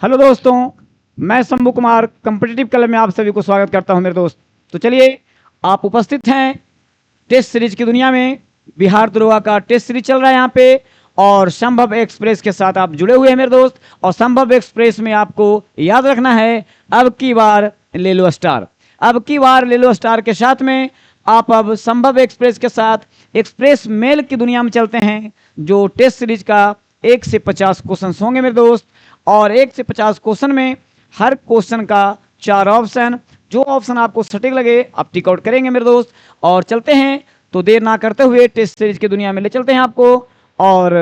Hello दोस्तों, मैं Shambhu Kumar competitive club में आप सभी को स्वागत करता हूं मेरे दोस्त। तो चलिए, आप उपस्थित हैं टेस्ट सीरीज की दुनिया में। बिहार दरोगा का टेस्ट सीरीज चल रहा है यहाँ पे, और संभव एक्सप्रेस के साथ आप जुड़े हुए हैं मेरे दोस्त। और संभव एक्सप्रेस में आपको याद रखना है, अब की बार ले लो स्टार। अब की बार ले लो स्टार के साथ में आप अब संभव एक्सप्रेस के साथ एक्सप्रेस मेल की दुनिया में चलते हैं, जो टेस्ट सीरीज का 1 से 50 क्वेश्चन होंगे मेरे दोस्त। और 1 से 50 क्वेश्चन में हर क्वेश्चन का 4 ऑप्शन, जो ऑप्शन आपको सटीक लगे आप टिक आउट करेंगे मेरे दोस्त। और चलते हैं, तो देर ना करते हुए टेस्ट सीरीज की दुनिया में ले चलते हैं आपको। और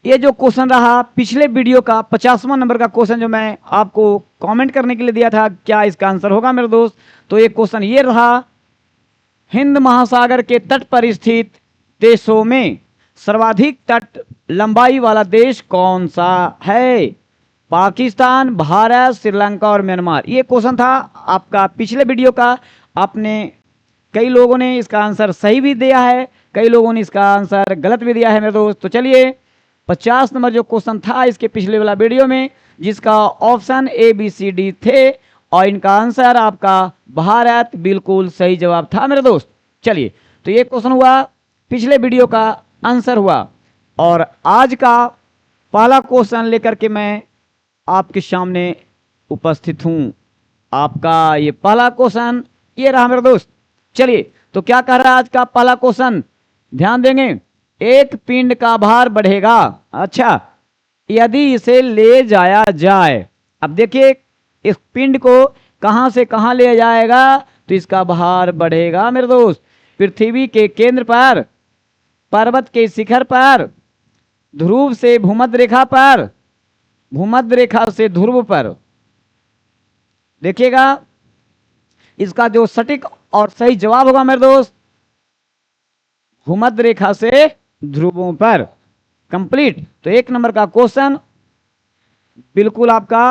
ये जो क्वेश्चन रहा पिछले वीडियो का 50वां नंबर का क्वेश्चन, जो मैं आपको कमेंट करने के लिए दिया था, क्या इसका आंसर होगा मेरे दोस्त। तो ये क्वेश्चन ये रहा, हिंद महासागर के तट पर स्थित देशों में सर्वाधिक तट लंबाई वाला देश कौन सा है? पाकिस्तान, भारत, श्रीलंका और म्यांमार। ये क्वेश्चन था आपका पिछले वीडियो का। आपने कई लोगों ने इसका आंसर सही भी दिया है, कई लोगों ने इसका आंसर गलत भी दिया है मेरे दोस्त। तो चलिए, 50 नंबर जो क्वेश्चन था इसके पिछले वाला वीडियो में, जिसका option A B C D थे, और इनका आंसर आपका भारत बिल्कुल सही जवाब था मेरे दोस्त। चलिए, तो ये क्वेश्चन हुआ, पिछले वीडियो का आंसर हुआ। और आज का पहला क्वेश्चन लेकर के मैं आपके सामने उपस्थित हूं। आपका ये पहला क्वेश्चन ये रहा मेरे दोस्त। चलिए, तो क्या कह रहा है आज का पहला क्वेश्चन, ध्यान देंगे। एक पिंड का भार बढ़ेगा, अच्छा, यदि इसे ले जाया जाए। अब देखिए, इस पिंड को कहां से कहां ले जाएगा तो इसका भार बढ़ेगा मेरे दोस्त। पृथ्वी के केंद्र पर, पर्वत के शिखर पर, ध्रुव से भूमध्य रेखा पर, भूमध्य रेखा से ध्रुव पर। देखिएगा, इसका जो सटीक और सही जवाब होगा मेरे दोस्त, भूमध्य रेखा से ध्रुवों पर। कंप्लीट। तो 1 नंबर का क्वेश्चन बिल्कुल आपका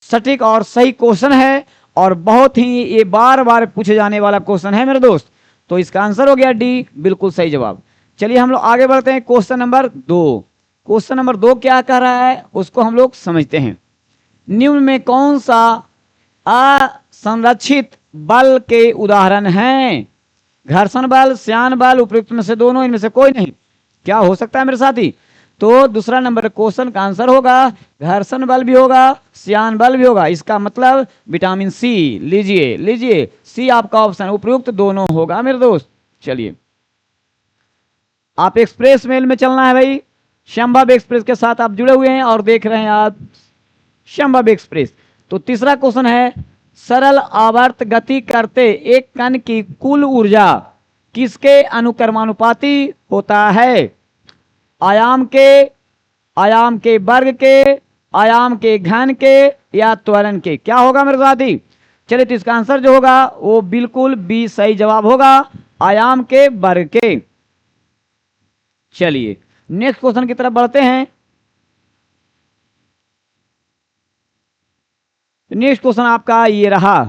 सटीक और सही क्वेश्चन है, और बहुत ही ये बार बार पूछे जाने वाला क्वेश्चन है मेरे दोस्त। तो इसका आंसर हो गया डी, बिल्कुल सही जवाब। चलिए, हम लोग आगे बढ़ते हैं। Question number 2। क्वेश्चन नंबर 2 क्या कह रहा है उसको हम लोग समझते हैं। निम्न में कौन सा असंरक्षित बल के उदाहरण हैं? घर्षण बल, श्यान बल, उपयुक्त में से दोनों, इनमें से कोई नहीं। क्या हो सकता है मेरे साथी? तो दूसरा नंबर क्वेश्चन का आंसर होगा घर्षण बल भी होगा, श्यान बल भी होगा। इसका मतलब विटामिन सी। लीजिए लीजिए, सी आपका ऑप्शन उपयुक्त दोनों होगा मेरे दोस्त। चलिए, आप एक्सप्रेस मेल में चलना है भाई। संभव एक्सप्रेस के साथ आप जुड़े हुए हैं और देख रहे हैं आप संभव एक्सप्रेस। तो तीसरा क्वेश्चन है, सरल आवर्त गति करते एक कण की कुल ऊर्जा किसके अनुक्रमानुपाती होता है? आयाम के, आयाम के वर्ग के, आयाम के घन के, या त्वरण के? क्या होगा मेरे साथी? चलिए, तो इसका आंसर जो होगा वो बिल्कुल बी सही जवाब होगा, आयाम के वर्ग के। चलिए, नेक्स्ट क्वेश्चन की तरफ बढ़ते हैं। नेक्स्ट क्वेश्चन आपका ये रहा।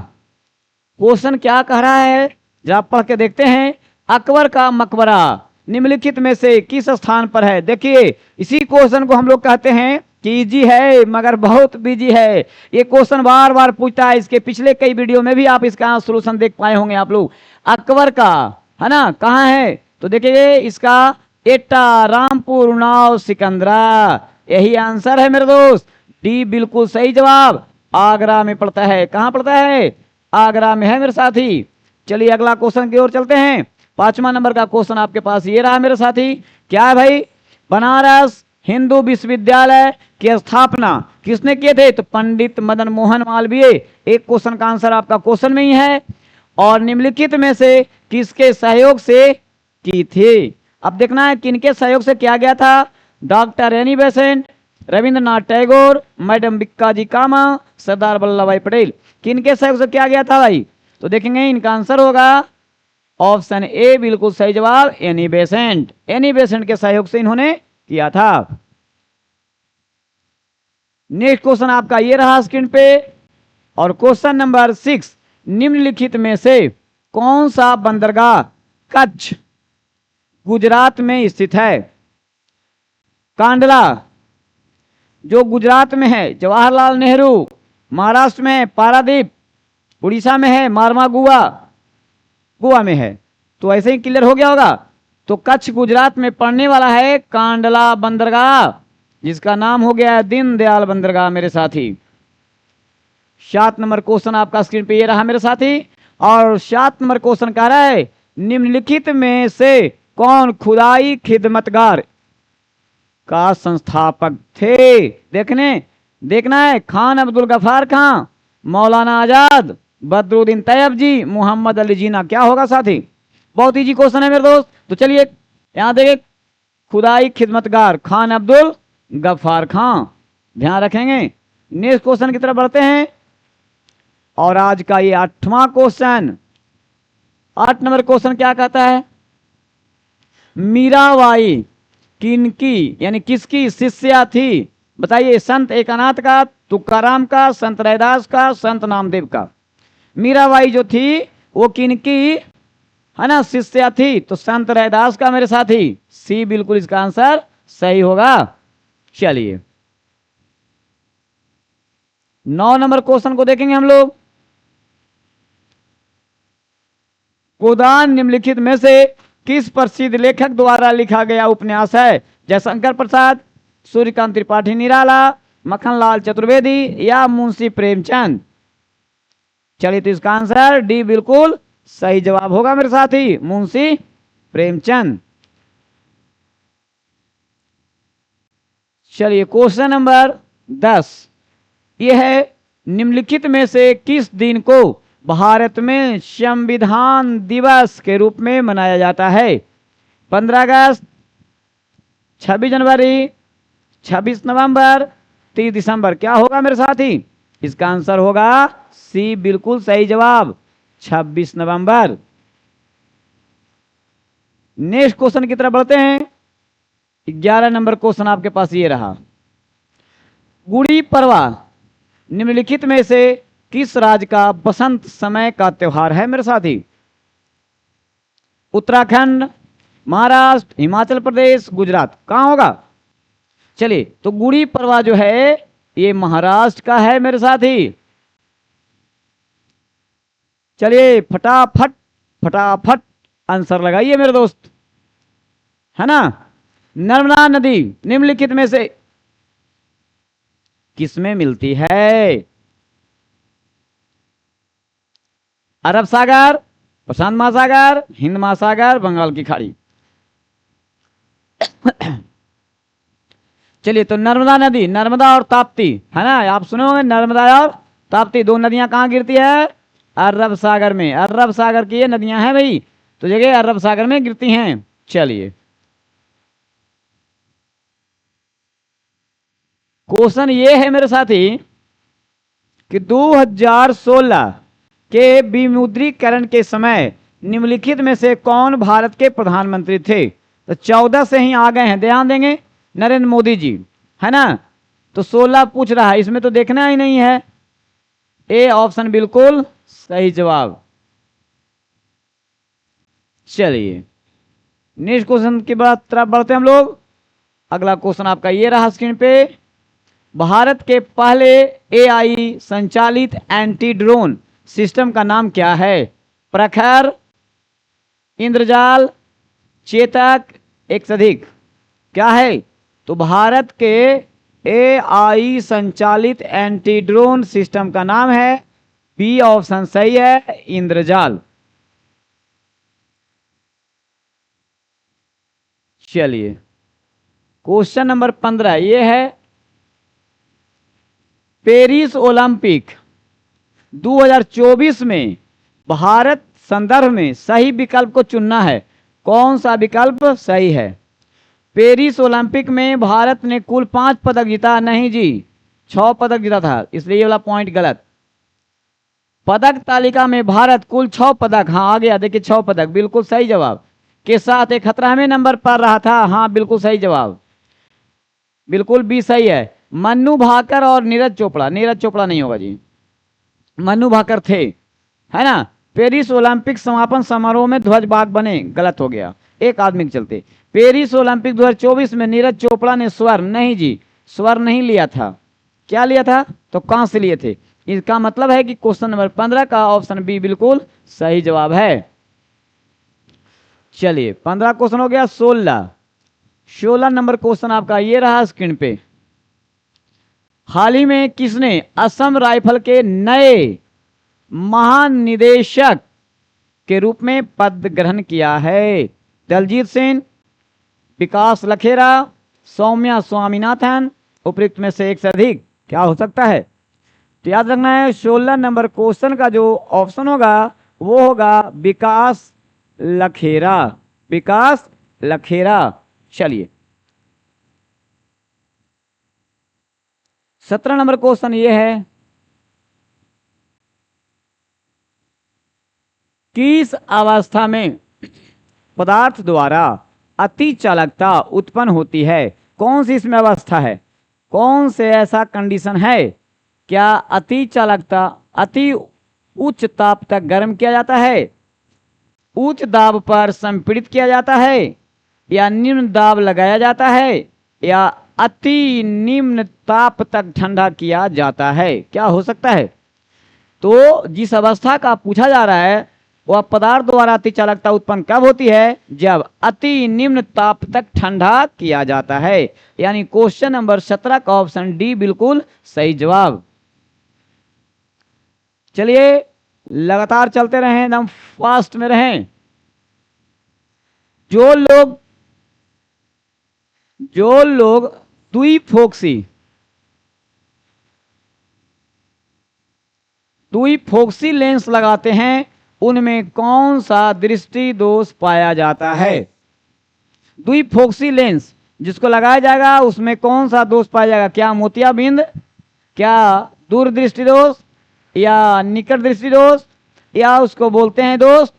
क्वेश्चन क्या कह रहा है जरा पढ़ के देखते हैं। अकबर का मकबरा निम्नलिखित में से किस स्थान पर है? देखिए, इसी क्वेश्चन को हम लोग कहते हैं कि इजी है मगर बहुत बिजी है। ये क्वेश्चन बार बार पूछता है। इसके पिछले कई वीडियो में भी आप इसका सोल्यूशन देख पाए होंगे आप लोग। अकबर का है ना, कहाँ है? तो देखिए, इसका एटा, रामपुर, उन्नाव, सिकंदरा, यही आंसर है मेरे दोस्त। डी बिल्कुल सही जवाब, आगरा में पड़ता है। कहाँ पड़ता है? आगरा में है मेरे साथी। चलिए, अगला क्वेश्चन की ओर चलते हैं। 5वां नंबर का क्वेश्चन आपके पास ये रहा मेरे साथी। क्या है भाई? बनारस हिंदू विश्वविद्यालय की स्थापना किसने किए थे? तो पंडित मदन मोहन मालवीय। एक क्वेश्चन का आंसर आपका क्वेश्चन में ही है। और निम्नलिखित में से किसके सहयोग से की थी? अब देखना है किनके सहयोग से किया गया था। Doctor Annie Besant, Rabindranath Tagore, madam Bhikaiji Cama, Sardar Vallabhbhai Patel. किनके सहयोग से किया गया था भाई? तो देखेंगे, इनका आंसर होगा ऑप्शन ए, बिल्कुल सही जवाब, एनी बेसेंट। एनी बेसेंट के सहयोग से इन्होंने किया था। नेक्स्ट क्वेश्चन आपका ये रहा स्क्रीन पे। और क्वेश्चन नंबर 6, निम्नलिखित में से कौन सा बंदरगाह कच्छ गुजरात में स्थित है? कांडला, जो गुजरात में है जवाहरलाल नेहरू, महाराष्ट्र में है पारादीप, उड़ीसा में है मारमागुआ, गोवा में है। तो ऐसे ही क्लियर हो गया होगा। तो कच्छ गुजरात में पड़ने वाला है कांडला बंदरगाह, जिसका नाम हो गया है दीनदयाल बंदरगाह मेरे साथी। 7 नंबर क्वेश्चन आपका स्क्रीन पे ये रहा मेरे साथी। और 7 नंबर क्वेश्चन कह रहा है निम्नलिखित में से कौन खुदाई खिदमतगार का संस्थापक थे? देखना है, खान अब्दुल गफ्फार खां, मौलाना आजाद, बदरुद्दीन तैयब जी, मोहम्मद अली जीना। क्या होगा साथी? बहुत इजी क्वेश्चन है मेरे दोस्त। तो चलिए यहां देखिए, खुदाई खिदमतगार खान अब्दुल गफ्फार खां, ध्यान रखेंगे। नेक्स्ट क्वेश्चन की तरफ बढ़ते हैं। और आज का ये 8वां क्वेश्चन, 8 नंबर क्वेश्चन क्या कहता है? मीराबाई किनकी यानी किसकी शिष्या थी? बताइए, संत एकनाथ का, तुकाराम का, संत रैदास का, संत नामदेव का। मीराबाई जो थी वो किनकी है ना शिष्या थी? तो संत रैदास का मेरे साथी। सी बिल्कुल इसका आंसर सही होगा। चलिए 9 नंबर क्वेश्चन को देखेंगे हम लोग। गोदान निम्नलिखित में से किस प्रसिद्ध लेखक द्वारा लिखा गया उपन्यास है? जयशंकर प्रसाद, सूर्यकांत त्रिपाठी निराला, मक्खनलाल चतुर्वेदी या मुंशी प्रेमचंद। चलिए तो इसका आंसर डी बिल्कुल सही जवाब होगा मेरे साथी, मुंशी प्रेमचंद। चलिए क्वेश्चन नंबर 10 यह है निम्नलिखित में से किस दिन को भारत में संविधान दिवस के रूप में मनाया जाता है? 15 अगस्त, 26 जनवरी, 26 नवंबर, 30 दिसंबर। क्या होगा मेरे साथी? इसका आंसर होगा सी बिल्कुल सही जवाब, 26 नवंबर। नेक्स्ट क्वेश्चन की तरफ बढ़ते हैं। 11 नंबर क्वेश्चन आपके पास ये रहा। गुड़ी पड़वा निम्नलिखित में से किस राज्य का बसंत समय का त्योहार है मेरे साथी? उत्तराखंड, महाराष्ट्र, हिमाचल प्रदेश, गुजरात। कहां होगा? चलिए तो गुड़ी पड़वा जो है ये महाराष्ट्र का है मेरे साथी। चलिए फटाफट फटाफट आंसर लगाइए मेरे दोस्त, है ना। नर्मदा नदी निम्नलिखित में से किसमें मिलती है? अरब सागर, प्रशांत महासागर, हिंद महासागर, बंगाल की खाड़ी। चलिए तो नर्मदा नदी, नर्मदा और ताप्ती, है ना, आप सुने होंगे नर्मदा और ताप्ती दो नदियां कहां गिरती है? अरब सागर में। अरब सागर की ये नदियां हैं भाई, तो जगह अरब सागर में गिरती हैं। चलिए क्वेश्चन ये है मेरे साथी कि 2016 के विमुद्रीकरण के समय निम्नलिखित में से कौन भारत के प्रधानमंत्री थे? तो 14 से ही आ गए हैं, ध्यान देंगे, नरेंद्र मोदी जी, है ना। तो 16 पूछ रहा है, इसमें तो देखना ही नहीं है। ए ऑप्शन बिल्कुल सही जवाब। चलिए नेक्स्ट क्वेश्चन की तरफ बढ़ते हैं हम लोग। अगला क्वेश्चन आपका ये रहा स्क्रीन पे। भारत के पहले एआई संचालित एंटी ड्रोन सिस्टम का नाम क्या है? प्रखर, इंद्रजाल, चेतक, एक से अधिक। क्या है? तो भारत के एआई संचालित एंटी ड्रोन सिस्टम का नाम है, बी ऑप्शन सही है, इंद्रजाल। चलिए क्वेश्चन नंबर 15 ये है, पेरिस ओलंपिक 2024 में भारत संदर्भ में सही विकल्प को चुनना है। कौन सा विकल्प सही है? पेरिस ओलंपिक में भारत ने कुल 5 पदक जीता, नहीं जी 6 पदक जीता था, इसलिए ये वाला पॉइंट गलत। पदक तालिका में भारत कुल 6 पदक, हाँ आ गया, देखिए 6 पदक बिल्कुल सही जवाब के साथ 17वें नंबर पर रहा था। हाँ बिल्कुल सही जवाब, बिल्कुल भी सही है। मन्नू भाकर और नीरज चोपड़ा, नीरज चोपड़ा नहीं होगा जी, मन्नू भाकर थे, है ना। पेरिस ओलंपिक समापन समारोह में ध्वजवाहक बने, गलत हो गया एक आदमी के चलते। पेरिस ओलंपिक 2024 में नीरज चोपड़ा ने स्वर्ण, नहीं जी स्वर नहीं लिया था। क्या लिया था? तो कहां से लिए थे? इसका मतलब है कि क्वेश्चन नंबर 15 का ऑप्शन बी बिल्कुल सही जवाब है। चलिए 15 क्वेश्चन हो गया। 16 नंबर क्वेश्चन आपका ये रहा स्क्रीन पे। हाल ही में किसने असम राइफल के नए महानिदेशक के रूप में पद ग्रहण किया है? दलजीत सिंह, विकास लखेरा, सौम्या स्वामीनाथन, उपयुक्त में से एक से अधिक क्या हो सकता है? तो याद रखना है 16 नंबर क्वेश्चन का जो ऑप्शन होगा वो होगा विकास लखेरा। विकास लखेरा। चलिए 17 नंबर क्वेश्चन ये है, किस अवस्था में पदार्थ द्वारा अति चालकता उत्पन्न होती है? कौन सी इसमें अवस्था है? कौन से ऐसा कंडीशन है? क्या अति चालकता अति उच्च ताप तक गर्म किया जाता है, उच्च दाब पर संपीड़ित किया जाता है, या निम्न दाब लगाया जाता है, या अति निम्न ताप तक ठंडा किया जाता है? क्या हो सकता है? तो जिस अवस्था का पूछा जा रहा है वह पदार्थ द्वारा अति चालकता उत्पन्न कब होती है? जब अति निम्न ताप तक ठंडा किया जाता है। यानी क्वेश्चन नंबर 17 का ऑप्शन डी बिल्कुल सही जवाब। चलिए लगातार चलते रहें, एकदम फास्ट में रहें। जो लोग द्विफोक्सी लेंस लगाते हैं उनमें कौन सा दृष्टि दोष पाया जाता है? द्विफोक्सी लेंस जिसको लगाया जाएगा उसमें कौन सा दोष पाया जाएगा? क्या मोतियाबिंद, क्या दूरदृष्टि दोष, या निकट दृष्टि दोष, या उसको बोलते हैं दोस्त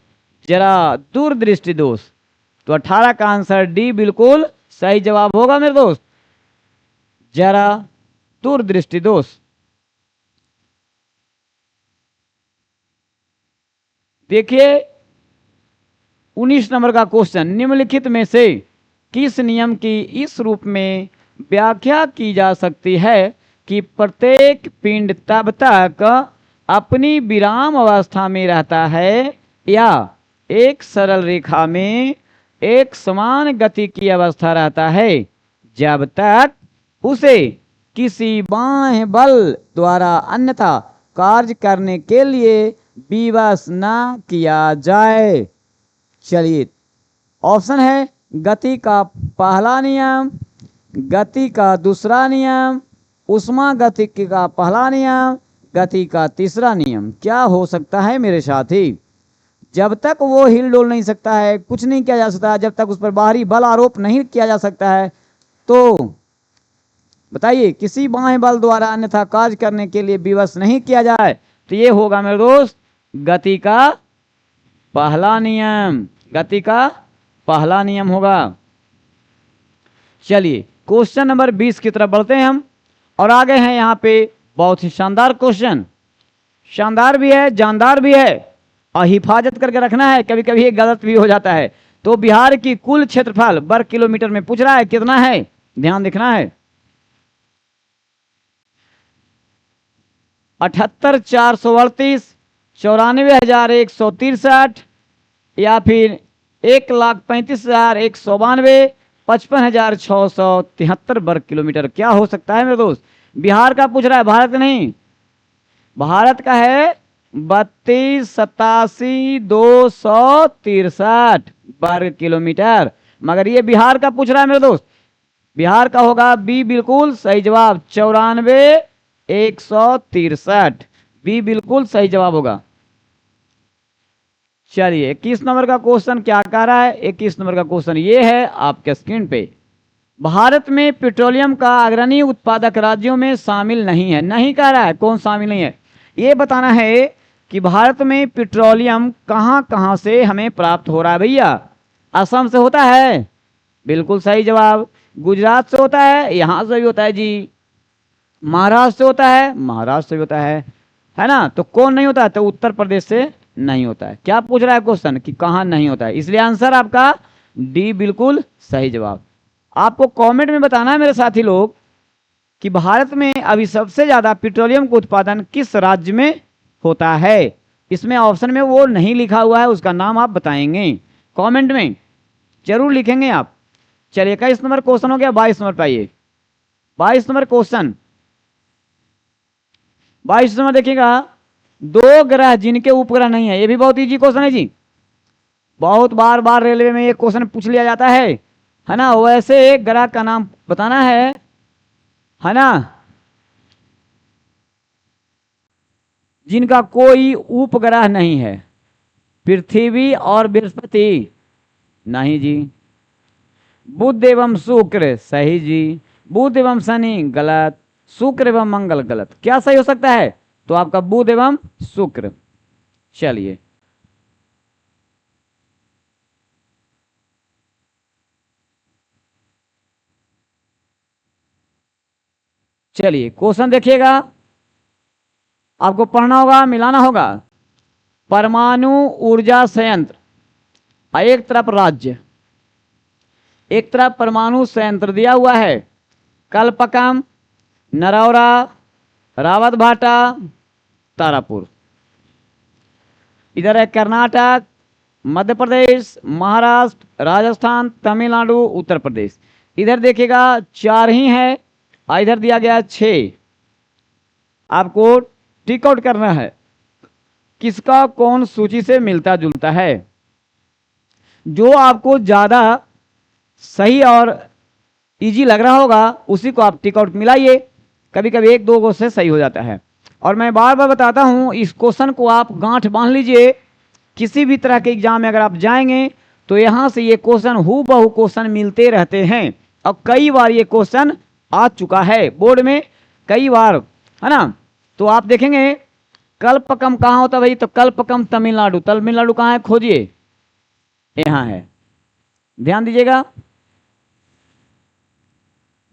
जरा दूरदृष्टि दोष? तो 18 का आंसर डी बिल्कुल सही जवाब होगा मेरे दोस्त, जरा दूरदृष्टि दोष। देखिए 19 नंबर का क्वेश्चन, निम्नलिखित में से किस नियम की इस रूप में व्याख्या की जा सकती है कि प्रत्येक पिंड तब तक अपनी विराम अवस्था में रहता है या एक सरल रेखा में एक समान गति की अवस्था रहता है जब तक उसे किसी बाह्य बल द्वारा अन्यथा कार्य करने के लिए विवश न किया जाए? चलिए ऑप्शन है गति का पहला नियम, गति का दूसरा नियम, उष्मा गतिकी का पहला नियम, गति का तीसरा नियम। क्या हो सकता है मेरे साथी? जब तक वो हिल डोल नहीं सकता है, कुछ नहीं किया जा सकता है, जब तक उस पर बाहरी बल आरोप नहीं किया जा सकता है, तो बताइए किसी बाह्य बल द्वारा अन्यथा कार्य करने के लिए विवश नहीं किया जाए, तो ये होगा मेरे दोस्त गति का पहला नियम। गति का पहला नियम होगा। चलिए क्वेश्चन नंबर 20 की तरफ बढ़ते हैं हम, और आगे हैं यहाँ पे बहुत ही शानदार क्वेश्चन, शानदार भी है जानदार भी है, और हिफाजत करके रखना है, कभी कभी ये गलत भी हो जाता है। तो बिहार की कुल क्षेत्रफल वर्ग किलोमीटर में पूछ रहा है, कितना है? ध्यान देखना है। 78,438, 94,163, या फिर 1,35,192, 55,673 वर्ग किलोमीटर। क्या हो सकता है मेरे दोस्त? बिहार का पूछ रहा है, भारत नहीं। भारत का है 32,87,263 वर्ग किलोमीटर, मगर ये बिहार का पूछ रहा है मेरे दोस्त। बिहार का होगा बी बिल्कुल सही जवाब, 94,163, बी बिल्कुल सही जवाब होगा। चलिए 21 नंबर का क्वेश्चन क्या कह रहा है? 21 नंबर का क्वेश्चन ये है आपके स्क्रीन पे, भारत में पेट्रोलियम का अग्रणी उत्पादक राज्यों में शामिल नहीं है। नहीं कह रहा है, कौन शामिल नहीं है, ये बताना है कि भारत में पेट्रोलियम कहां कहां से हमें प्राप्त हो रहा है भैया। असम से होता है, बिल्कुल सही जवाब। गुजरात से होता है, यहां से भी होता है जी। महाराष्ट्र से होता है, महाराष्ट्र से भी होता है ना। तो कौन नहीं होता है? तो उत्तर प्रदेश से नहीं होता है। क्या पूछ रहा है क्वेश्चन कि कहां नहीं होता है, इसलिए आंसर आपका डी बिल्कुल सही जवाब। आपको कमेंट में बताना है मेरे साथी लोग कि भारत में अभी सबसे ज्यादा पेट्रोलियम का उत्पादन किस राज्य में होता है। इसमें ऑप्शन में वो नहीं लिखा हुआ है, उसका नाम आप बताएंगे, कमेंट में जरूर लिखेंगे आप। चलिए 21 नंबर क्वेश्चन हो गया। 22 नंबर पे आइए। 22 नंबर क्वेश्चन, 22 नंबर देखिएगा, दो ग्रह जिनके उपग्रह नहीं है। ये भी बहुत इजी क्वेश्चन है जी, बहुत बार बार रेलवे में ये क्वेश्चन पूछ लिया जाता है ना। वैसे एक ग्रह का नाम बताना है ना, जिनका कोई उपग्रह नहीं है। पृथ्वी और बृहस्पति नहीं जी। बुध एवं शुक्र सही जी। बुध एवं शनि गलत। शुक्र एवं मंगल गलत। क्या सही हो सकता है? तो आपका बुध एवं शुक्र। चलिए चलिए क्वेश्चन देखिएगा, आपको पढ़ना होगा, मिलाना होगा। परमाणु ऊर्जा संयंत्र, एक तरफ राज्य, एक तरफ परमाणु संयंत्र दिया हुआ है। कलपकम, नरौरा, रावतभाटा, तारापुर। इधर है कर्नाटक, मध्य प्रदेश, महाराष्ट्र, राजस्थान, तमिलनाडु, उत्तर प्रदेश। इधर देखिएगा 4 ही है, इधर दिया गया 6। आपको टिक आउट करना है किसका कौन सूची से मिलता जुलता है। जो आपको ज्यादा सही और इजी लग रहा होगा उसी को आप टिक आउट मिलाइए। कभी कभी 1-2 से सही हो जाता है। और मैं बार बार बताता हूं, इस क्वेश्चन को आप गांठ बांध लीजिए। किसी भी तरह के एग्जाम में अगर आप जाएंगे तो यहां से ये क्वेश्चन हूबहू क्वेश्चन मिलते रहते हैं। और कई बार ये क्वेश्चन आ चुका है बोर्ड में, कई बार, है ना। तो आप देखेंगे कल्पकम कहाँ होता है भाई, तो कल्पकम तमिलनाडु। तमिलनाडु कहाँ है, खोजिए, यहां है, ध्यान दीजिएगा,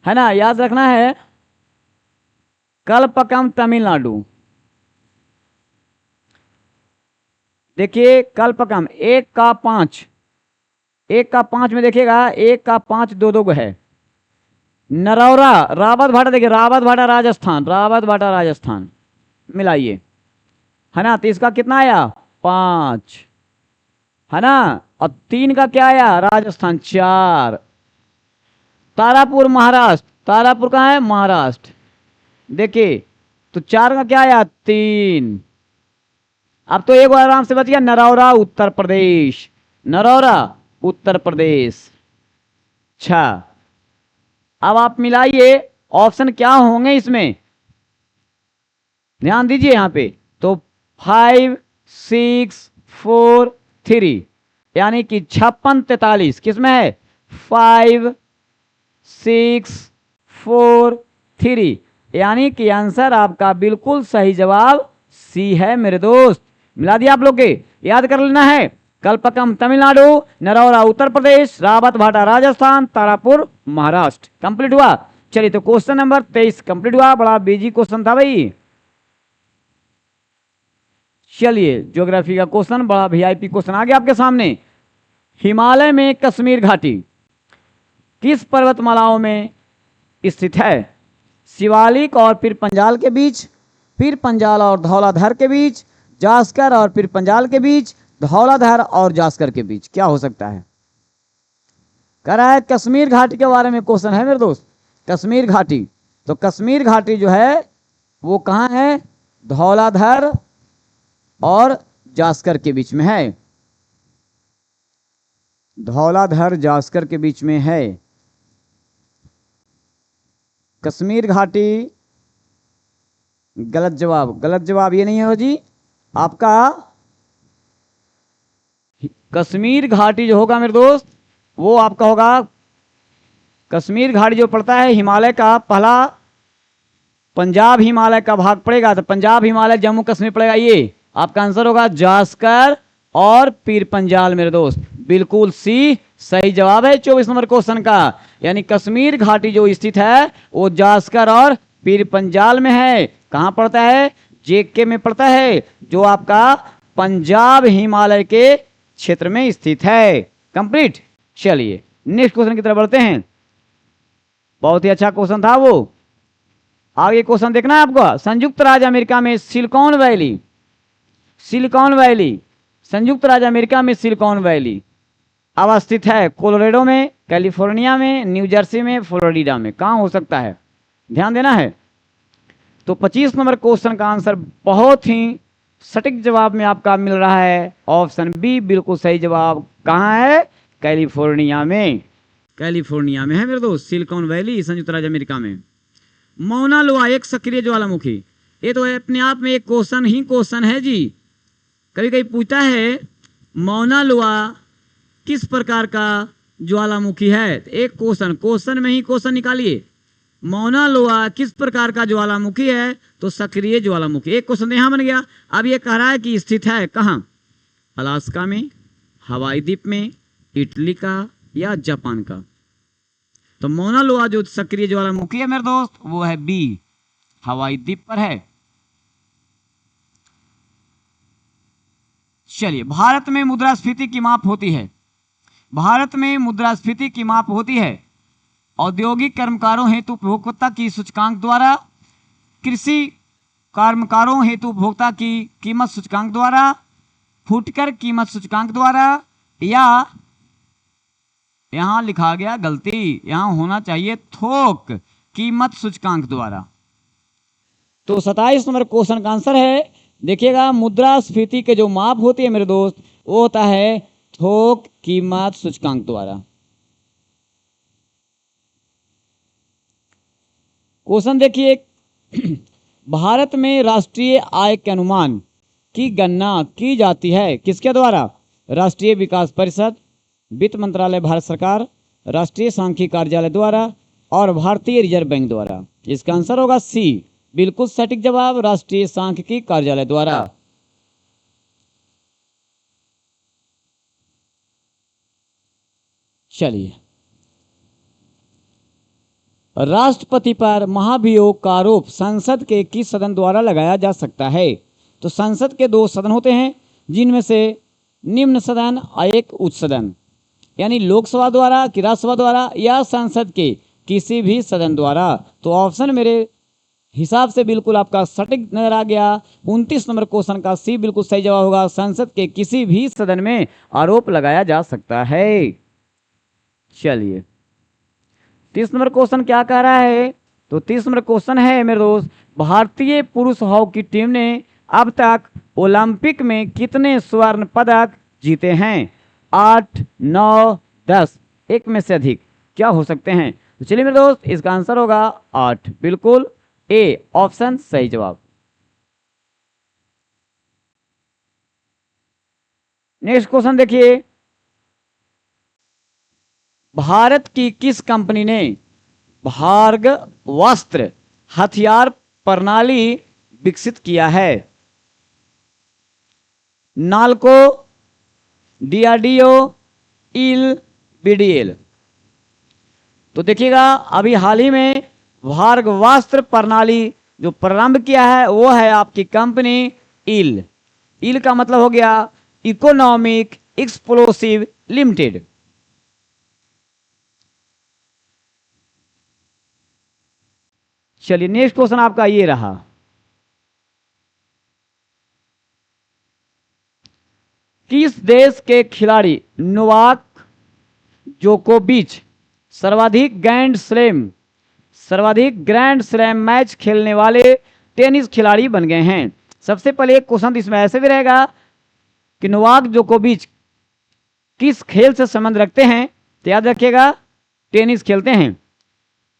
है ना, याद रखना है। कल्पकम तमिलनाडु। देखिए कल्पकम 1 का 5, 1 का 5 में देखिएगा 1 का 5 2 को है। नरौरा, रावतभाटा, देखिए रावतभाटा राजस्थान, रावतभाटा राजस्थान, मिलाइए, है ना। तो इसका कितना आया 5, है ना। और 3 का क्या आया राजस्थान 4। तारापुर महाराष्ट्र, तारापुर कहाँ है महाराष्ट्र, देखिए तो 4 का क्या आया 3। अब तो एक बार आराम से बच गया, नरौरा उत्तर प्रदेश, नरौरा उत्तर प्रदेश 6। अब आप मिलाइए ऑप्शन क्या होंगे इसमें, ध्यान दीजिए यहां पे। तो 5 6 4 3 यानी कि 56 43 किसमें है 5 6 4 3, यानी कि आंसर आपका बिल्कुल सही जवाब सी है मेरे दोस्त। मिला दिया आप लोग के, याद कर लेना है। कल्पकम तमिलनाडु, नरौरा उत्तर प्रदेश, रावतभाटा राजस्थान, तारापुर महाराष्ट्र। कंप्लीट हुआ। चलिए तो क्वेश्चन नंबर 23 कंप्लीट हुआ। बड़ा बिजी क्वेश्चन था भाई। चलिए ज्योग्राफी का क्वेश्चन, बड़ा वीआईपी क्वेश्चन आ गया आपके सामने। हिमालय में कश्मीर घाटी किस पर्वतमालाओं में स्थित है? शिवालिक और फिर पंजाल के बीच, फिर पंजाल और धौलाधर के बीच, जास्कर और फिर पंजाल के बीच, धौलाधर और जास्कर के बीच। क्या हो सकता है? कह रहा है कश्मीर घाटी के बारे में क्वेश्चन है मेरे दोस्त। कश्मीर घाटी, तो कश्मीर घाटी जो है वो कहाँ है? धौलाधर और जास्कर के बीच में है। धौलाधर जास्कर के बीच में है कश्मीर घाटी। गलत जवाब, गलत जवाब ये नहीं है जी आपका। कश्मीर घाटी जो होगा मेरे दोस्त वो आपका होगा, कश्मीर घाटी जो पड़ता है हिमालय का पहला, पंजाब हिमालय का भाग पड़ेगा, तो पंजाब हिमालय जम्मू कश्मीर पड़ेगा। ये आपका आंसर होगा जास्कर और पीर पंजाल मेरे दोस्त। बिल्कुल सी सही जवाब है 24 नंबर क्वेश्चन का। यानी कश्मीर घाटी जो स्थित है वो जास्कर और पीर पंजाल में है। कहां पड़ता है? जेके में पड़ता है, जो आपका पंजाब हिमालय के क्षेत्र में स्थित है। कंप्लीट। चलिए नेक्स्ट क्वेश्चन की तरफ बढ़ते हैं। बहुत ही अच्छा क्वेश्चन था वो। आगे क्वेश्चन देखना है आपको। संयुक्त राज्य अमेरिका में सिलिकॉन वैली, संयुक्त राज्य अमेरिका में सिलिकॉन वैली अवस्थित है कोलोराडो में, कैलिफोर्निया में, न्यू जर्सी में, फ्लोरिडा में। कहाँ हो सकता है, ध्यान देना है। तो 25 नंबर क्वेश्चन का आंसर बहुत ही सटीक जवाब में आपका मिल रहा है ऑप्शन बी, बिल्कुल सही जवाब। कहाँ है, कैलिफोर्निया में, कैलिफोर्निया में है मेरे दोस्त सिलिकॉन वैली, संयुक्त राज्य अमेरिका में। मौना लोआ एक सक्रिय ज्वालामुखी, ये तो अपने आप में एक क्वेश्चन है जी। कभी कभी पूछता है मौना लोआ किस प्रकार का ज्वालामुखी है, एक क्वेश्चन में ही क्वेश्चन निकालिए। मौना लोआ किस प्रकार का ज्वालामुखी है, तो सक्रिय ज्वालामुखी, एक क्वेश्चन यहां बन गया। अब ये कह रहा है कि स्थित है कहाँ, अलास्का में, हवाई द्वीप में, इटली का या जापान का। तो मौना लोआ जो सक्रिय ज्वालामुखी है मेरे दोस्त वो है बी, हवाई द्वीप पर है। चलिए, भारत में मुद्रास्फीति की माप होती है, भारत में मुद्रास्फीति की माप होती है औद्योगिक कर्मकारों हेतु उपभोक्ता की सूचकांक द्वारा, कृषि कर्मकारों हेतु उपभोक्ता की कीमत सूचकांक द्वारा, फुटकर कीमत सूचकांक द्वारा, या यहां लिखा गया गलती, यहां होना चाहिए थोक कीमत सूचकांक द्वारा। तो 27 नंबर क्वेश्चन का आंसर है, देखिएगा मुद्रास्फीति के जो माप होती है मेरे दोस्त वो होता है थोक कीमत सूचकांक द्वारा। क्वेश्चन देखिए, भारत में राष्ट्रीय आय के अनुमान की गणना की जाती है किसके द्वारा, राष्ट्रीय विकास परिषद, वित्त मंत्रालय भारत सरकार, राष्ट्रीय सांख्यिकी कार्यालय द्वारा और भारतीय रिजर्व बैंक द्वारा। इसका आंसर होगा सी, बिल्कुल सटीक जवाब, राष्ट्रीय सांख्यिकी कार्यालय द्वारा। चलिए, राष्ट्रपति पर महाभियोग का आरोप संसद के किस सदन द्वारा लगाया जा सकता है, तो संसद के 2 सदन होते हैं जिनमें से निम्न सदन और एक उच्च सदन, यानी लोकसभा द्वारा कि राज्यसभा द्वारा या संसद के किसी भी सदन द्वारा। तो ऑप्शन मेरे हिसाब से बिल्कुल आपका सटीक नजर आ गया। 29 नंबर क्वेश्चन का सी बिल्कुल सही जवाब होगा, संसद के किसी भी सदन में आरोप लगाया जा सकता है। चलिए, 30 नंबर क्वेश्चन क्या कह रहा है, तो 30 नंबर क्वेश्चन है मेरे दोस्त, भारतीय पुरुष हॉकी टीम ने अब तक ओलंपिक में कितने स्वर्ण पदक जीते हैं, 8, 9, 10, एक में से अधिक क्या हो सकते हैं। तो चलिए मेरे दोस्त, इसका आंसर होगा 8, बिल्कुल ए ऑप्शन सही जवाब। नेक्स्ट क्वेश्चन देखिए, भारत की किस कंपनी ने भार्गवास्त्र हथियार प्रणाली विकसित किया है, नाल्को, डीआरडीओ, इल, बीडीएल। तो देखिएगा अभी हाल ही में भार्गवास्त्र प्रणाली जो प्रारंभ किया है वो है आपकी कंपनी इल। इल का मतलब हो गया इकोनॉमिक एक्सप्लोसिव लिमिटेड। चलिए, नेक्स्ट क्वेश्चन आपका ये रहा, किस देश के खिलाड़ी नोवाक जोकोविच सर्वाधिक ग्रैंड स्लैम मैच खेलने वाले टेनिस खिलाड़ी बन गए हैं। सबसे पहले एक क्वेश्चन इसमें ऐसे भी रहेगा कि नोवाक जोकोविच किस खेल से संबंध रखते हैं, तो याद रखिएगा टेनिस खेलते हैं,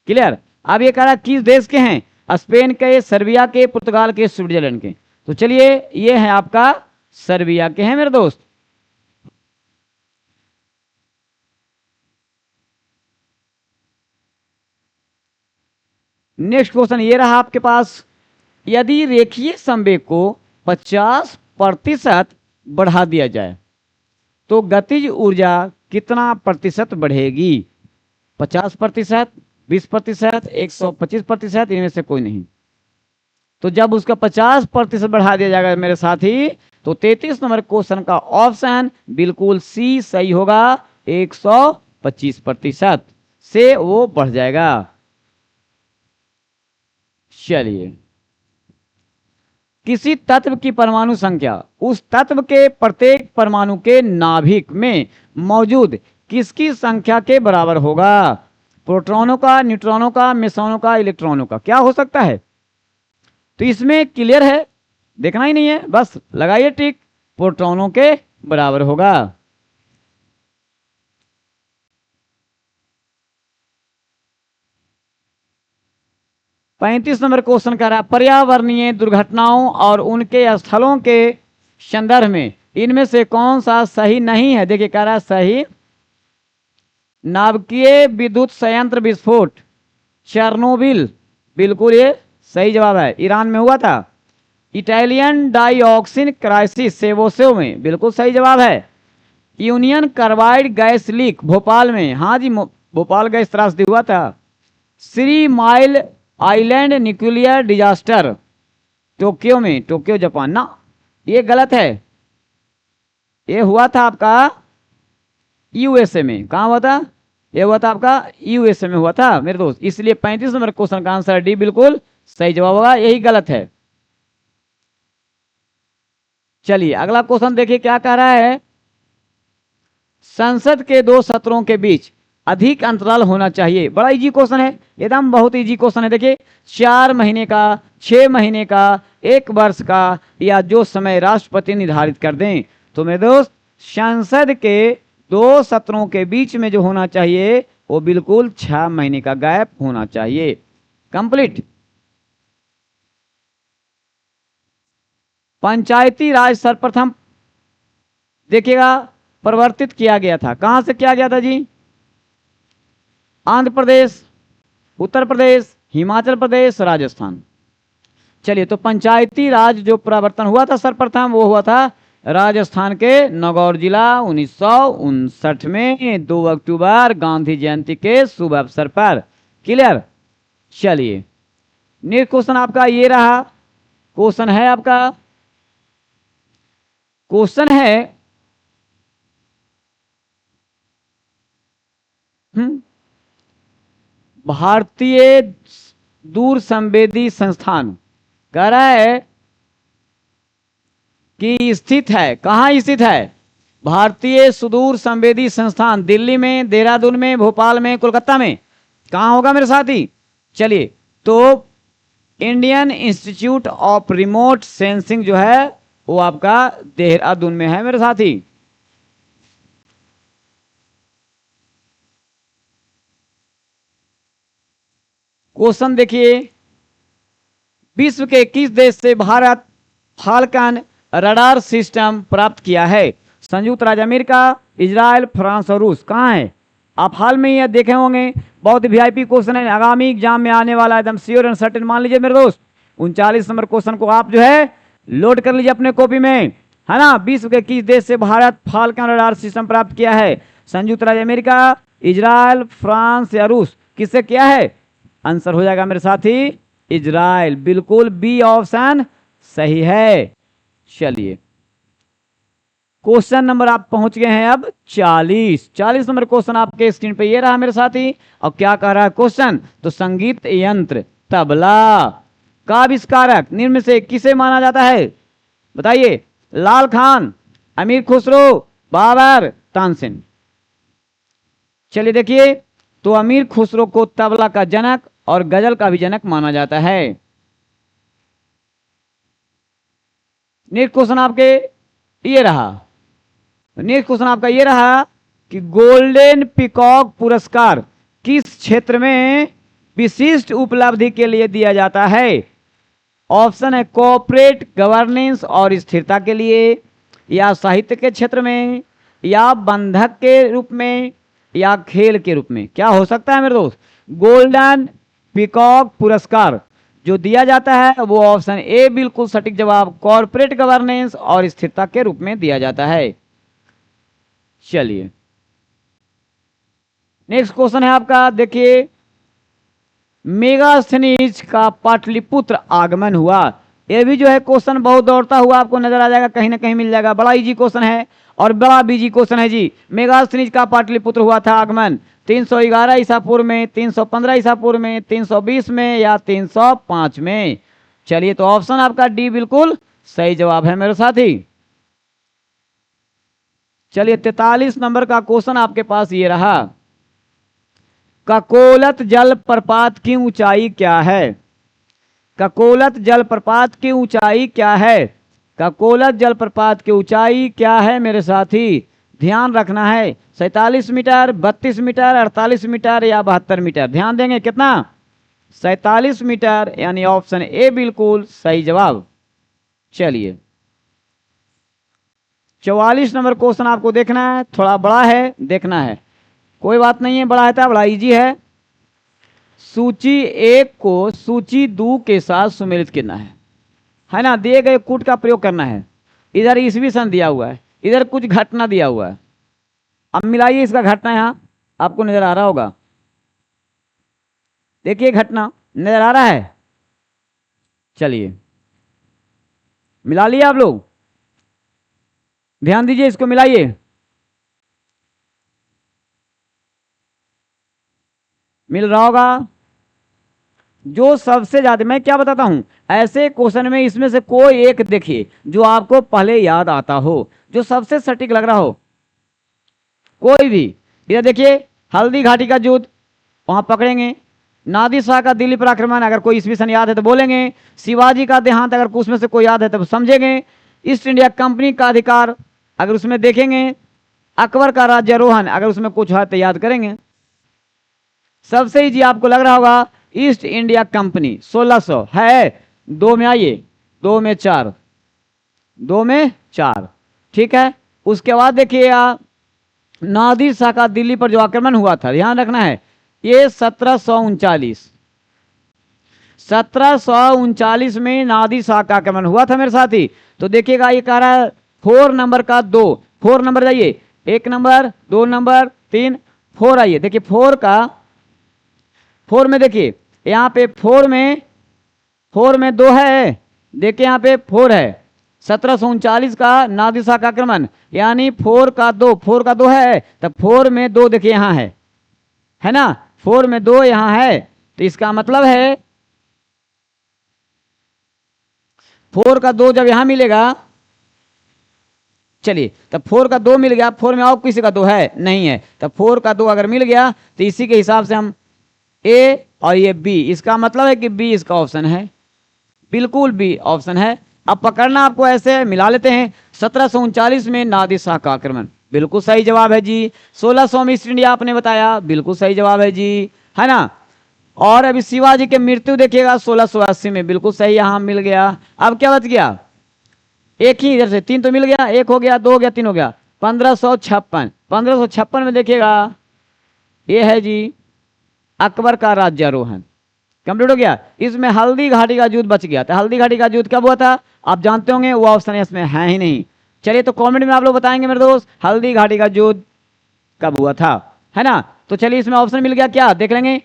क्लियर। अब ये कह रहा किस देश के हैं, स्पेन के, सर्बिया के, पुर्तगाल के, स्विट्जरलैंड के। तो चलिए ये है आपका सर्बिया के हैं मेरे दोस्त। नेक्स्ट क्वेश्चन ये रहा आपके पास, यदि रेखीय संवेग को 50% बढ़ा दिया जाए तो गतिज ऊर्जा कितना प्रतिशत बढ़ेगी, 50%, 20%, 125%, इनमें से कोई नहीं। तो जब उसका 50% बढ़ा दिया जाएगा मेरे साथी, तो 33 नंबर क्वेश्चन का ऑप्शन बिल्कुल सी सही होगा, 125% से वो बढ़ जाएगा। चलिए, किसी तत्व की परमाणु संख्या उस तत्व के प्रत्येक परमाणु के नाभिक में मौजूद किसकी संख्या के बराबर होगा? प्रोटॉनों का, न्यूट्रॉनों का, मेसॉनों का, इलेक्ट्रॉनों का, क्या हो सकता है? तो इसमें क्लियर है, देखना ही नहीं है, बस लगाइए टिक, प्रोटॉनों के बराबर होगा। पैंतीस नंबर क्वेश्चन कह रहा है, पर्यावरणीय दुर्घटनाओं और उनके स्थलों के संदर्भ में इनमें से कौन सा सही नहीं है? देखिए कह रहा है सही, नाभिकीय विद्युत संयंत्र विस्फोट, चेरनोबिल, बिल्कुल ये सही जवाब है, ईरान में हुआ था। इटालियन डाइऑक्सिन क्राइसिस सेवोसेव में, बिल्कुल सही जवाब है। Union carbide gas leak Bhopal में, हाँ जी भोपाल गैस त्रासदी हुआ था। Shri mile island nuclear disaster Tokyo में, टोक्यो जापान ना, ये गलत है, ये हुआ था आपका यूएसए में। कहाँ हुआ था? ये हुआ था आपका यूएसए में हुआ था मेरे दोस्त, इसलिए 35 नंबर क्वेश्चन का आंसर डी बिल्कुल सही जवाब होगा, यही गलत है। चलिए अगला क्वेश्चन देखिए क्या कह रहा है, संसद के दो सत्रों के बीच अधिक अंतराल होना चाहिए। बड़ा इजी क्वेश्चन है, एकदम बहुत इजी क्वेश्चन है। देखिए 4 महीने का, 6 महीने का, 1 वर्ष का, या जो समय राष्ट्रपति निर्धारित कर दें। तो मेरे दोस्त संसद के 2 सत्रों के बीच में जो होना चाहिए वो बिल्कुल 6 महीने का गैप होना चाहिए। कंप्लीट। पंचायती राज सर्वप्रथम देखिएगा परिवर्तित किया गया था, कहां से किया गया था जी? आंध्र प्रदेश, उत्तर प्रदेश, हिमाचल प्रदेश, राजस्थान। चलिए तो पंचायती राज जो परिवर्तन हुआ था सर्वप्रथम वो हुआ था राजस्थान के नागौर जिला 1959 में 2 अक्टूबर गांधी जयंती के शुभ अवसर पर। क्लियर। चलिए नेक्स्ट क्वेश्चन आपका ये रहा, क्वेश्चन है आपका, क्वेश्चन है भारतीय दूर संवेदी संस्थान कह रहा है कि स्थित है, कहाँ स्थित है? भारतीय सुदूर संवेदी संस्थान दिल्ली में, देहरादून में, भोपाल में, कोलकाता में, कहाँ होगा मेरे साथी? चलिए तो Indian institute of remote sensing जो है वो आपका देहरादून में है मेरे साथी। क्वेश्चन देखिए, विश्व के किस देश से भारत फाल्कन रडार सिस्टम प्राप्त किया है? संयुक्त राज्य अमेरिका, इजराइल, फ्रांस और रूस। कहाँ है? आप हाल में ही देखे होंगे, बहुत वीआईपी क्वेश्चन है, आगामी एग्जाम में आने वाला, एकदम श्योर एंड सर्टेन मान लीजिए मेरे दोस्त। 39 नंबर क्वेश्चन को आप जो है लोड कर लीजिए अपने कॉपी में, है ना। विश्व के किस देश से भारत फाल्कन रडार सिस्टम प्राप्त किया है? संयुक्त राज्य अमेरिका, इजराइल, फ्रांस या रूस, किससे किया है? आंसर हो जाएगा मेरे साथी इजराइल, बिल्कुल बी ऑप्शन सही है। चलिए क्वेश्चन नंबर आप पहुंच गए हैं अब 40 नंबर क्वेश्चन आपके स्क्रीन पे ये रहा मेरे साथी। अब क्या कह रहा है क्वेश्चन? तो संगीत यंत्र तबला का आविष्कारक निम्न में से किसे माना जाता है? बताइए। लाल खान, अमीर खुसरो, बाबर, तानसेन। चलिए देखिए तो अमीर खुसरो को तबला का जनक और गजल का भी जनक माना जाता है। नेक्स्ट क्वेश्चन आपके ये रहा, नेक्स्ट क्वेश्चन आपका ये रहा कि गोल्डन पीकॉक पुरस्कार किस क्षेत्र में विशिष्ट उपलब्धि के लिए दिया जाता है? ऑप्शन है कॉर्पोरेट गवर्नेंस और स्थिरता के लिए, या साहित्य के क्षेत्र में, या बंधक के रूप में, या खेल के रूप में। क्या हो सकता है मेरे दोस्त? गोल्डन पीकॉक पुरस्कार जो दिया जाता है वो ऑप्शन ए बिल्कुल सटीक जवाब, कॉर्पोरेट गवर्नेंस और स्थिरता के रूप में दिया जाता है। चलिए नेक्स्ट क्वेश्चन है आपका, देखिए मेगास्थनीज का पाटलिपुत्र आगमन हुआ। ये भी जो है क्वेश्चन बहुत दौड़ता हुआ आपको नजर आ जाएगा, कहीं ना कहीं मिल जाएगा। बड़ा इजी क्वेश्चन है और बड़ा बीजी क्वेश्चन है जी, मेगास्थनीज का पाटलिपुत्र हुआ था आगमन 311 ईसा पूर्व में, 315 ईसा पूर्व में, 320 में या 305 में। चलिए तो ऑप्शन आपका डी बिल्कुल सही जवाब है मेरे साथी। चलिए 43 नंबर का क्वेश्चन आपके पास ये रहा, ककोलत जलप्रपात की ऊंचाई क्या है? ककोलत जलप्रपात की ऊंचाई क्या है? ककोलत जलप्रपात की ऊंचाई क्या है मेरे साथी? ध्यान रखना है, 47 मीटर, 32 मीटर, 48 मीटर या 72 मीटर। ध्यान देंगे कितना? 47 मीटर, यानी ऑप्शन ए बिल्कुल सही जवाब। चलिए 44 नंबर क्वेश्चन आपको देखना है, थोड़ा बड़ा है, देखना है, कोई बात नहीं है, बड़ा है तो बड़ा इजी है। सूची एक को सूची दो के साथ सुमेलित करना है ना। दिए गए कूट का प्रयोग करना है। इधर ईस्वी सन दिया हुआ है, इधर कुछ घटना दिया हुआ है। अब मिलाइए इसका घटना, यहां आपको नजर आ रहा होगा, देखिए घटना नजर आ रहा है। चलिए मिला लिया आप लोग, ध्यान दीजिए, इसको मिलाइए। मिल रहा होगा। जो सबसे ज्यादा, मैं क्या बताता हूं, ऐसे क्वेश्चन में इसमें से कोई एक देखिए जो आपको पहले याद आता हो, जो सबसे सटीक लग रहा हो, कोई भी। इधर देखिए, हल्दी घाटी का युद्ध, वहां पकड़ेंगे। नादिर शाह का दिल्ली पर आक्रमण, अगर कोई ईस्वी सन याद है तो बोलेंगे। शिवाजी का देहांत, अगर उसमें से कोई याद है तो समझेंगे। ईस्ट इंडिया कंपनी का अधिकार, अगर उसमें देखेंगे। अकबर का राज्यारोहण, अगर उसमें कुछ है तो याद करेंगे। सबसे इजी आपको लग रहा होगा ईस्ट इंडिया कंपनी 1600 है। 2 में आइए, 2 में 4, 2 में 4, ठीक है। उसके बाद देखिएगा नादिर शाह का दिल्ली पर जो आक्रमण हुआ था, ध्यान रखना है, ये 1739 में नादिर शाह का आक्रमण हुआ था मेरे साथी। तो देखिएगा ये कह रहा है 4 नंबर का 2, 4 नंबर जाइए, 1 नंबर, 2 नंबर, 3, 4 आइए। देखिए 4 में देखिए यहाँ पे 4 में 2 है, देखिए यहाँ पे 4 है। 1739 का नादिर शाह का आक्रमण, यानी 4 का 2 है, तब 4 में 2 देखिए यहाँ है ना, 4 में 2 यहाँ है। तो इसका मतलब है 4 का 2 जब यहां मिलेगा, चलिए तब 4 का 2 मिल गया। 4 में और किसी का 2 है नहीं है, तब 4 का 2 अगर मिल गया तो इसी के हिसाब से हम ए और ये बी, इसका मतलब है कि बी इसका ऑप्शन है, बिल्कुल बी ऑप्शन है। अब पकड़ना आपको ऐसे, मिला लेते हैं। 1739 में नादिर शाह का आक्रमण, बिल्कुल सही जवाब है जी। 1600 में ईस्ट इंडिया आपने बताया, बिल्कुल सही जवाब है जी, है ना। और अभी शिवाजी की मृत्यु देखिएगा 1680 में, बिल्कुल सही, यहां मिल गया। अब क्या बच गया? एक ही, इधर से 3 तो मिल गया, 1 हो गया, 2 हो गया, 3 हो गया। 1556 में देखिएगा ये है जी अकबर का राज्यारोहण, कंप्लीट हो गया। इसमें हल्दी घाटी का युद्ध बच गया था। हल्दी घाटी का युद्ध कब हुआ था आप जानते होंगे, वो ऑप्शन इसमें है ही नहीं। चलिए तो कमेंट में आप लोग बताएंगे मेरे दोस्त, हल्दी घाटी का युद्ध कब हुआ था, है ना। तो चलिए इसमें ऑप्शन मिल गया, क्या देख लेंगे,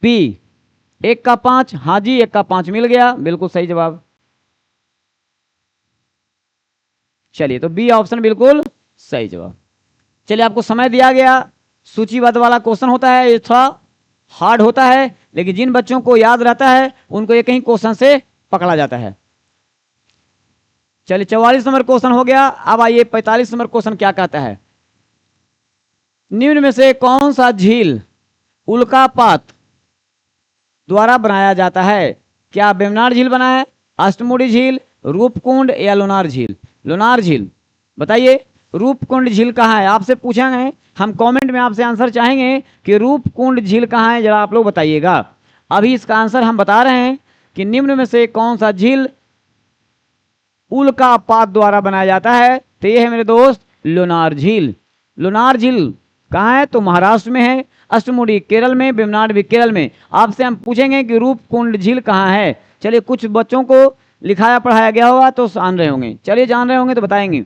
बी 1 का 5, हाँ जी 1 का 5 मिल गया, बिल्कुल सही जवाब। चलिए तो बी ऑप्शन बिल्कुल सही जवाब। चलिए आपको समय दिया गया, सूचीबद्ध वाला क्वेश्चन होता है, ये थोड़ा हार्ड होता है, लेकिन जिन बच्चों को याद रहता है उनको एक ही क्वेश्चन से पकड़ा जाता है। चलिए 44 नंबर क्वेश्चन हो गया। अब आइए 45 नंबर क्वेश्चन क्या कहता है, निम्न में से कौन सा झील उल्कापात द्वारा बनाया जाता है? क्या बेमनार झील बना है, अष्टमुड़ी झील, रूपकुंड या लोनार झील? लोनार झील, बताइए रूपकुंड झील कहाँ है, आपसे पूछेंगे हम, कमेंट में आपसे आंसर चाहेंगे कि रूपकुंड झील कहाँ है, जरा आप लोग बताइएगा। अभी इसका आंसर हम बता रहे हैं कि निम्न में से कौन सा झील उल्कापात द्वारा बनाया जाता है, तो ये है मेरे दोस्त लोनार झील। लोनार झील कहाँ है, तो महाराष्ट्र में है, अष्टमुड़ी केरल में, बेमनार भी केरल में। आपसे हम पूछेंगे कि रूपकुंड झील कहाँ है। चलिए कुछ बच्चों को लिखाया पढ़ाया गया होगा तो जान रहे होंगे, चलिए जान रहे होंगे तो बताएंगे।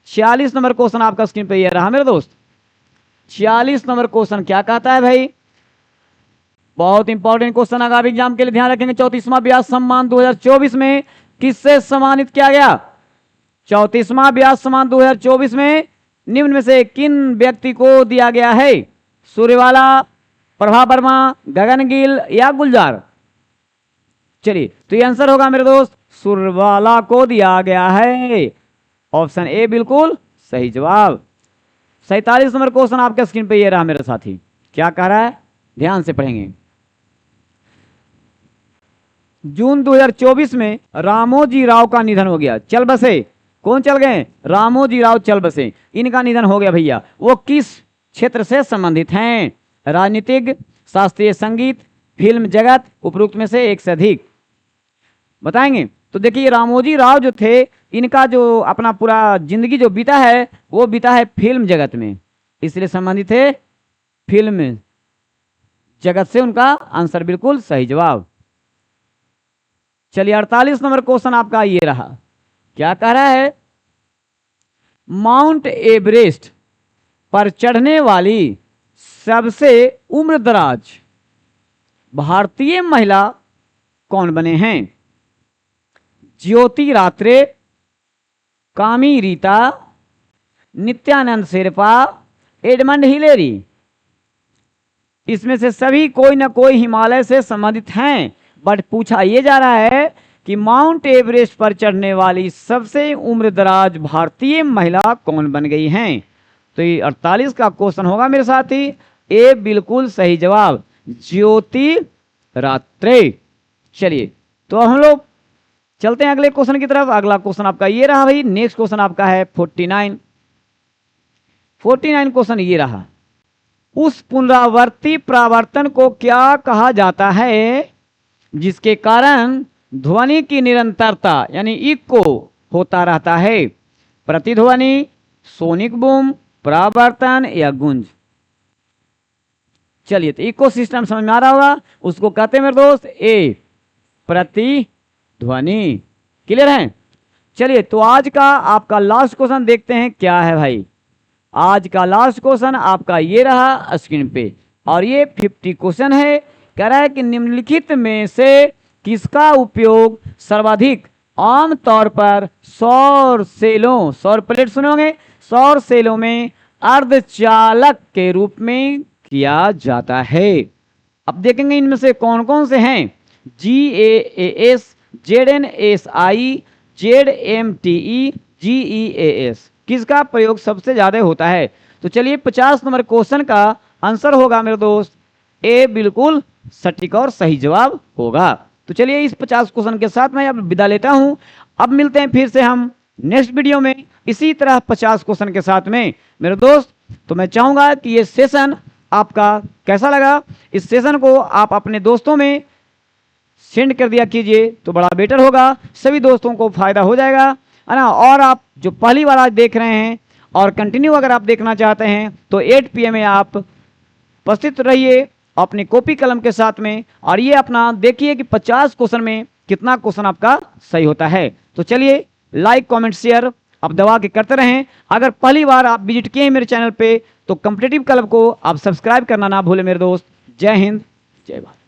46 नंबर क्वेश्चन आपका स्क्रीन पे ये रहा मेरे दोस्त। 46 नंबर क्वेश्चन क्या कहता है भाई, बहुत इंपॉर्टेंट क्वेश्चन, आगामी एग्जाम के लिए ध्यान रखेंगे। 34वां व्यास सम्मान 2024 में किससे सम्मानित किया गया? 34वां ब्याज समान 2024 में निम्न में से किन व्यक्ति को दिया गया है? सूर्यवाला, प्रभा वर्मा, गगन गिल या गुलजार? चलिए, तो ये आंसर होगा मेरे दोस्त सूर्यवाला को दिया गया है। ऑप्शन ए बिल्कुल सही जवाब। 47 नंबर क्वेश्चन आपके स्क्रीन पे ये रहा मेरे साथी। क्या कह रहा है, ध्यान से पढ़ेंगे। जून 2024 में रामोजी राव का निधन हो गया। चल बसे, कौन चल गए? रामोजी राव चल बसे, इनका निधन हो गया भैया। वो किस क्षेत्र से संबंधित हैं? राजनीतिक, शास्त्रीय संगीत, फिल्म जगत, उपरोक्त में से एक से अधिक बताएंगे। तो देखिए, रामोजी राव जो थे, इनका जो अपना पूरा जिंदगी जो बीता है वो बीता है फिल्म जगत में, इसलिए संबंधित है फिल्म जगत से। उनका आंसर बिल्कुल सही जवाब। चलिए, 48 नंबर क्वेश्चन आपका ये रहा। क्या कह रहा है? माउंट एवरेस्ट पर चढ़ने वाली सबसे उम्रदराज भारतीय महिला कौन बने हैं? ज्योति रात्रे, कामी रीता, नित्यानंद शेरपा, एडमंड हिलेरी? इसमें से सभी कोई ना कोई हिमालय से संबंधित हैं, बट पूछा यह जा रहा है कि माउंट एवरेस्ट पर चढ़ने वाली सबसे उम्रदराज भारतीय महिला कौन बन गई हैं? तो ये 48 का क्वेश्चन होगा मेरे साथी। ए बिल्कुल सही जवाब, ज्योति रात्रे। चलिए, तो हम लोग चलते हैं अगले क्वेश्चन की तरफ। अगला क्वेश्चन आपका ये रहा भाई। नेक्स्ट क्वेश्चन आपका है 49 क्वेश्चन ये रहा। उस पुनरावर्ती परावर्तन को क्या कहा जाता है जिसके कारण ध्वनि की निरंतरता यानी इको होता रहता है? प्रतिध्वनि, सोनिक बूम, परावर्तन या गूंज? चलिए, तो इको सिस्टम समझ में आ रहा होगा, उसको कहते हैं मेरे दोस्त ए प्रतिध्वनि। क्लियर है? चलिए, तो आज का आपका लास्ट क्वेश्चन देखते हैं क्या है भाई। आज का लास्ट क्वेश्चन आपका ये रहा स्क्रीन पे, और ये 50 क्वेश्चन है। कह रहा है कि निम्नलिखित में से किसका उपयोग सर्वाधिक आमतौर पर सौर सेलों, सौर प्लेट सुने होंगे, सौर सेलों में अर्धचालक के रूप में किया जाता है? अब देखेंगे इनमें से कौन कौन से हैं। GAAS, ZNSI, ZMTE, GEAS, किसका प्रयोग सबसे ज्यादा होता है? तो चलिए, 50 नंबर क्वेश्चन का आंसर होगा मेरे दोस्त ए बिल्कुल सटीक और सही जवाब होगा। तो चलिए, इस 50 क्वेश्चन के साथ मैं अब विदा लेता हूं। अब मिलते हैं फिर से हम नेक्स्ट वीडियो में इसी तरह 50 क्वेश्चन के साथ में मेरे दोस्त। तो मैं चाहूंगा कि ये सेशन आपका कैसा लगा, इस सेशन को आप अपने दोस्तों में सेंड कर दिया कीजिए तो बड़ा बेटर होगा, सभी दोस्तों को फायदा हो जाएगा, है ना। और आप जो पहली बार आज देख रहे हैं और कंटिन्यू अगर आप देखना चाहते हैं तो 8 PM में आप उपस्थित रहिए अपनी कॉपी कलम के साथ में, और ये अपना देखिए कि 50 क्वेश्चन में कितना क्वेश्चन आपका सही होता है। तो चलिए, लाइक कमेंट शेयर आप दबा के करते रहें। अगर पहली बार आप विजिट किए हैं मेरे चैनल पे तो कॉम्पिटिटिव क्लब को आप सब्सक्राइब करना ना भूलें मेरे दोस्त। जय हिंद, जय भारत।